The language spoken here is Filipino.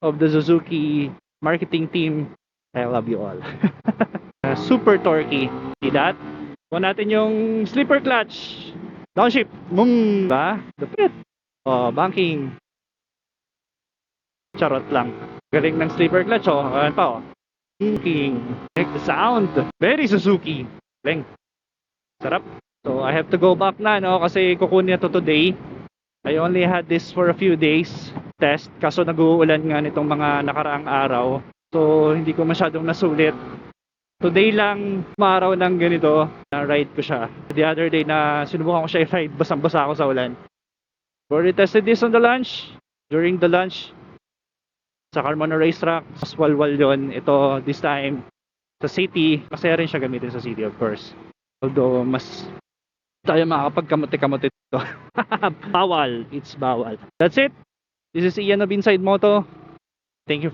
of the Suzuki marketing team. I love you all. Super torquey. See that? Kuha natin yung slipper clutch. Downshift. Mung. Diba? Lupit. Oh, banking. Charot lang. Galing ng slipper clutch. Oh, ayan pa oh. Banking. Check the sound. Very Suzuki. Galing. Sarap. So, I have to go back na, no? Kasi kukunin na to today. I only had this for a few days test. Kaso nag-uulan nga nitong mga nakaraang araw. So, hindi ko masyadong nasulit. Today lang maaraw ng ganito, na-ride ko siya. The other day na sinubukan ko siya i-ride, basang-basa ako sa ulan. Already tested this on the lunch. During the lunch, sa Carmona Racetrack, mas walwal yun. Ito, this time, sa city. Masaya rin siya gamitin sa city, of course. Although, mas tayo makakapagkamote-kamote dito. Bawal. It's bawal. That's it. This is Ian of Inside Moto. Thank you.